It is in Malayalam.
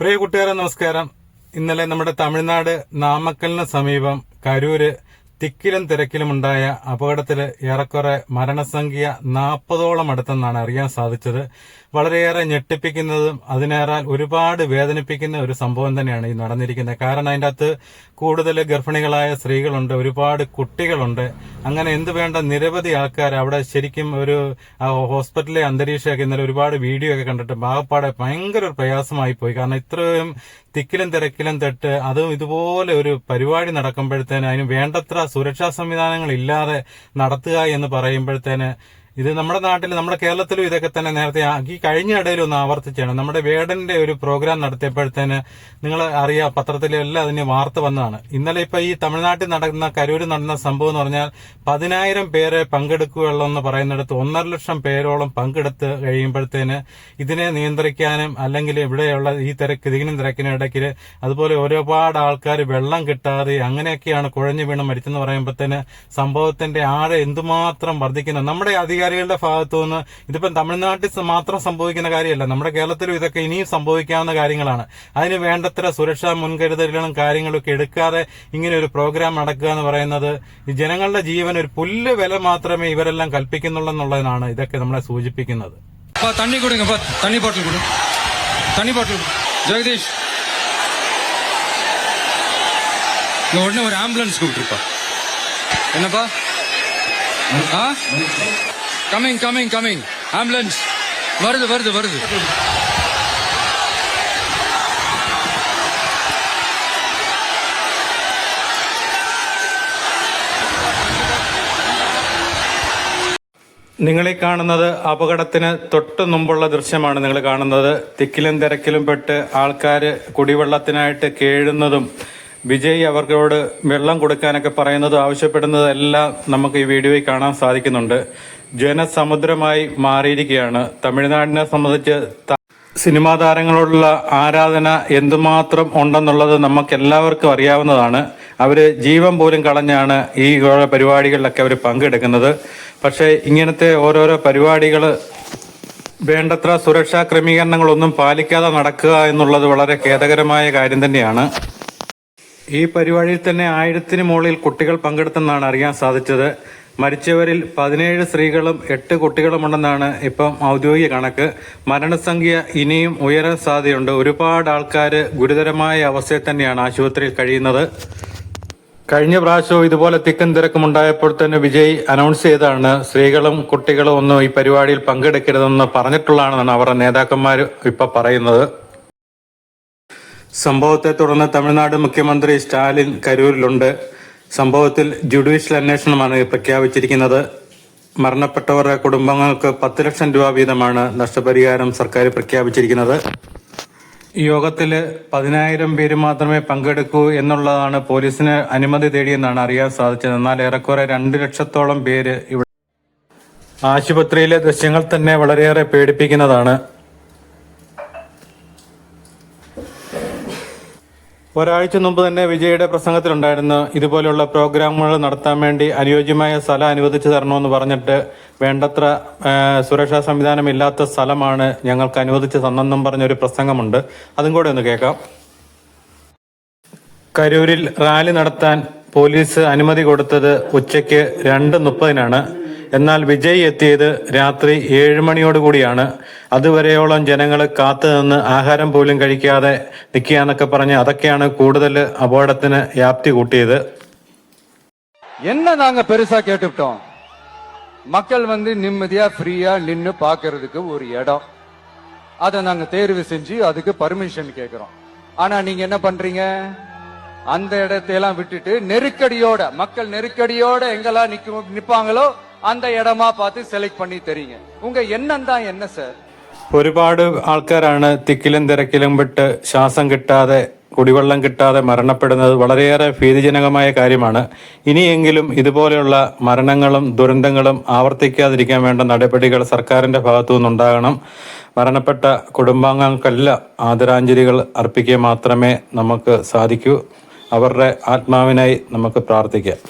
പ്രിയ കൂട്ടുകാരെ നമസ്കാരം. ഇന്നലെ നമ്മുടെ തമിഴ്നാട് നാമക്കലിന് സമീപം കരൂര് തിക്കിലും തിരക്കിലുമുണ്ടായ അപകടത്തില് ഏറെക്കുറെ മരണസംഖ്യ 40ഓളം അടുത്തെന്നാണ് അറിയാൻ സാധിച്ചത്. വളരെയേറെ ഞെട്ടിപ്പിക്കുന്നതും അതിനേറാൽ ഒരുപാട് വേദനിപ്പിക്കുന്ന ഒരു സംഭവം തന്നെയാണ് ഈ നടന്നിരിക്കുന്നത്. കാരണം അതിൻ്റെ അകത്ത് കൂടുതൽ ഗർഭിണികളായ സ്ത്രീകളുണ്ട്, ഒരുപാട് കുട്ടികളുണ്ട്. അങ്ങനെ എന്ത് വേണ്ട നിരവധി ആൾക്കാർ അവിടെ ശരിക്കും ഒരു ഹോസ്പിറ്റലിലെ അന്തരീക്ഷമൊക്കെ ഇന്നലെ ഒരുപാട് വീഡിയോ ഒക്കെ കണ്ടിട്ട് ആകപ്പാടെ ഭയങ്കര ഒരു പ്രയാസമായി പോയി. കാരണം ഇത്രയും തിക്കിലും തിരക്കിലും തൊട്ട് അതും ഇതുപോലെ ഒരു പരിപാടി നടക്കുമ്പോഴത്തേന് അതിന് വേണ്ടത്ര സുരക്ഷാ സംവിധാനങ്ങൾ ഇല്ലാതെ നടത്തുക എന്ന് പറയുമ്പോഴത്തേന് ഇത് നമ്മുടെ നാട്ടിൽ, നമ്മുടെ കേരളത്തിലും ഇതൊക്കെ തന്നെ നേരത്തെ ഈ കഴിഞ്ഞ ഇടയിൽ ഒന്ന് ആവർത്തിച്ചാണ്. നമ്മുടെ വേടന്റെ ഒരു പ്രോഗ്രാം നടത്തിയപ്പോഴത്തേന് നിങ്ങൾ അറിയാം, പത്രത്തിലെല്ലാം അതിന് വാർത്ത വന്നതാണ്. ഇന്നലെ ഇപ്പൊ ഈ തമിഴ്നാട്ടിൽ നടക്കുന്ന കരൂര് നടന്ന സംഭവം എന്ന് പറഞ്ഞാൽ 10,000 പേരെ പങ്കെടുക്കുകയുള്ളൂ എന്ന് പറയുന്നിടത്ത് 1.5 ലക്ഷം പേരോളം പങ്കെടുത്ത് കഴിയുമ്പോഴത്തേന് ഇതിനെ നിയന്ത്രിക്കാനും അല്ലെങ്കിൽ ഇവിടെയുള്ള ഈ ഇതിനും തിരക്കിനും ഇടയ്ക്ക് അതുപോലെ ഒരുപാട് ആൾക്കാർ വെള്ളം കിട്ടാതെ അങ്ങനെയൊക്കെയാണ് കുഴഞ്ഞു വീണ് മരിച്ചെന്ന് പറയുമ്പോഴത്തേന് സംഭവത്തിന്റെ ആഴം എന്തുമാത്രം വർദ്ധിക്കുന്നു. നമ്മുടെ അധികാരികളുടെ ഭാഗത്തുനിന്ന് ഇതിപ്പം തമിഴ്നാട്ടിൽ മാത്രം സംഭവിക്കുന്ന കാര്യമല്ല, നമ്മുടെ കേരളത്തിലും ഇതൊക്കെ ഇനിയും സംഭവിക്കാവുന്ന കാര്യങ്ങളാണ്. അതിന് വേണ്ടത്ര സുരക്ഷാ മുൻകരുതലുകളും കാര്യങ്ങളും ഒക്കെ എടുക്കാതെ ഇങ്ങനെ ഒരു പ്രോഗ്രാം നടക്കുക എന്ന് പറയുന്നത് ഈ ജനങ്ങളുടെ ജീവൻ ഒരു പുല്ല് വില മാത്രമേ ഇവരെല്ലാം കൽപ്പിക്കുന്നുള്ളൂ എന്നുള്ളതിനാണ് ഇതൊക്കെ നമ്മളെ സൂചിപ്പിക്കുന്നത്. தண்ணி கொடுங்க, தண்ணி பாட்டில் கொடு, தண்ணி பாட்டில் ஜெகதீஷ், உடனே ஒரு ஆம்புலன்ஸ் கூப்பிட்டுருப்பா. என்னப்பா? கமிங் கமிங் கமிங், ஆம்புலன்ஸ் வருது வருது வருது. നിങ്ങളീ കാണുന്നത് അപകടത്തിന് തൊട്ട് മുമ്പുള്ള ദൃശ്യമാണ്. നിങ്ങൾ കാണുന്നത് തിക്കിലും തിരക്കിലും പെട്ട് ആൾക്കാർ കുടിവെള്ളത്തിനായിട്ട് കേഴുന്നതും വിജയ് അവർക്കോട് വെള്ളം കൊടുക്കാനൊക്കെ പറയുന്നതും ആവശ്യപ്പെടുന്നതും എല്ലാം നമുക്ക് ഈ വീഡിയോയിൽ കാണാൻ സാധിക്കുന്നുണ്ട്. ജനസമുദ്രമായി മാറിയിരിക്കുകയാണ്. തമിഴ്നാടിനെ സംബന്ധിച്ച് സിനിമാ താരങ്ങളോടുള്ള ആരാധന എന്തുമാത്രം ഉണ്ടെന്നുള്ളത് നമുക്ക് എല്ലാവർക്കും അറിയാവുന്നതാണ്. അവര് ജീവൻ പോലും കളഞ്ഞാണ് ഈ പരിപാടികളിലൊക്കെ അവർ പങ്കെടുക്കുന്നത്. പക്ഷേ ഇങ്ങനത്തെ ഓരോരോ പരിപാടികൾ വേണ്ടത്ര സുരക്ഷാ ക്രമീകരണങ്ങളൊന്നും പാലിക്കാതെ നടക്കുക എന്നുള്ളത് വളരെ ഖേദകരമായ കാര്യം തന്നെയാണ്. ഈ പരിപാടിയിൽ തന്നെ 1000-ന് മുകളിൽ കുട്ടികൾ പങ്കെടുത്തെന്നാണ് അറിയാൻ സാധിച്ചത്. മരിച്ചവരിൽ 17 സ്ത്രീകളും 8 കുട്ടികളുമുണ്ടെന്നാണ് ഇപ്പം ഔദ്യോഗിക കണക്ക്. മരണസംഖ്യ ഇനിയും ഉയരാൻ സാധ്യതയുണ്ട്. ഒരുപാട് ആൾക്കാർ ഗുരുതരമായ അവസ്ഥയിൽ തന്നെയാണ് ആശുപത്രിയിൽ കഴിയുന്നത്. കഴിഞ്ഞ പ്രാവശ്യവും ഇതുപോലെ തിക്കും തിരക്കും ഉണ്ടായപ്പോൾ തന്നെ വിജയ് അനൗൺസ് ചെയ്താണ് സ്ത്രീകളും കുട്ടികളും ഒന്നും ഈ പരിപാടിയിൽ പങ്കെടുക്കരുതെന്ന് പറഞ്ഞിട്ടുള്ളതാണെന്നാണ് അവരുടെ നേതാക്കന്മാർ ഇപ്പൊ പറയുന്നത്. സംഭവത്തെ തുടർന്ന് തമിഴ്നാട് മുഖ്യമന്ത്രി സ്റ്റാലിൻ കരൂരിലുണ്ട്. സംഭവത്തിൽ ജുഡീഷ്യൽ അന്വേഷണമാണ് പ്രഖ്യാപിച്ചിരിക്കുന്നത്. മരണപ്പെട്ടവരുടെ കുടുംബങ്ങൾക്ക് 10 ലക്ഷം രൂപ വീതമാണ് നഷ്ടപരിഹാരം സർക്കാർ പ്രഖ്യാപിച്ചിരിക്കുന്നത്. ഈ യോഗത്തിൽ 10,000 പേര് മാത്രമേ പങ്കെടുക്കൂ എന്നുള്ളതാണ് പോലീസിന് അനുമതി തേടിയെന്നാണ് അറിയാൻ സാധിച്ചത്. എന്നാൽ ഏറെക്കുറെ 2 ലക്ഷത്തോളം പേര് ഇവിടെ. ആശുപത്രിയിലെ ദൃശ്യങ്ങൾ തന്നെ വളരെയേറെ പേടിപ്പിക്കുന്നതാണ്. ഒരാഴ്ച മുമ്പ് തന്നെ വിജയുടെ പ്രസംഗത്തിലുണ്ടായിരുന്നു ഇതുപോലെയുള്ള പ്രോഗ്രാമുകൾ നടത്താൻ വേണ്ടി അനുയോജ്യമായ സ്ഥലം അനുവദിച്ചു തരണമെന്ന് പറഞ്ഞിട്ട് വേണ്ടത്ര സുരക്ഷാ സംവിധാനം ഇല്ലാത്ത സ്ഥലമാണ് ഞങ്ങൾക്ക് അനുവദിച്ചു തന്നെന്നും പറഞ്ഞൊരു പ്രസംഗമുണ്ട്. അതും കൂടെ ഒന്ന് കേൾക്കാം. കരൂരിൽ റാലി നടത്താൻ പോലീസ് അനുമതി കൊടുത്തത് ഉച്ചയ്ക്ക് 2:30-നാണ്. എന്നാൽ വിജയ് എത്തിയത് രാത്രി 7 മണിയോടുകൂടിയാണ്. അതുവരെയോളം ജനങ്ങൾ കാത്തു നിന്ന് ആഹാരം പോലും കഴിക്കാതെ നിൽക്കുകയെന്നൊക്കെ പറഞ്ഞ് അതൊക്കെയാണ് കൂടുതൽ അപകടത്തിന് വ്യാപ്തി കൂട്ടിയത്. என்ன நாங்க பெருசா கேட்டுட்டோம், மக்கள் நிம்மதியா ஃப்ரீயா நின்னு பாக்குறதுக்கு ஒரு இடம், அதை நாங்க தேர்வு செஞ்சு அதுக்கு பர்மிஷன் கேக்குறோம். ஆனா நீங்க என்ன பண்றீங்க, அந்த இடத்தையெல்லாம் விட்டுட்டு நெருக்கடியோட, மக்கள் நெருக்கடியோட எங்கெல்லாம் நிப்பாங்களோ அந்த இடமா பார்த்து செலக்ட் பண்ணி തരീங்க. உங்க எண்ணம் தான் என்ன சார்? ഒരുപാട് ആൾക്കാരാണ് തിക്കിലും തിരക്കിലും വിട്ട് ശ്വാസം കിട്ടാതെ കുടിവെള്ളം കിട്ടാതെ മരണപ്പെടുന്നത്. വളരെയേറെ ഭീതിജനകമായ കാര്യമാണ്. ഇനിയെങ്കിലും ഇതുപോലെയുള്ള മരണങ്ങളും ദുരന്തങ്ങളും ആവർത്തിക്കാതിരിക്കാൻ വേണ്ട നടപടികൾ സർക്കാരിന്റെ ഭാഗത്തു നിന്നുണ്ടാകണം. മരണപ്പെട്ട കുടുംബാംഗങ്ങൾക്കെല്ലാം ആദരാഞ്ജലികൾ അർപ്പിക്കുക മാത്രമേ നമുക്ക് സാധിക്കൂ. അവരുടെ ആത്മാവിനായി നമുക്ക് പ്രാർത്ഥിക്കാം.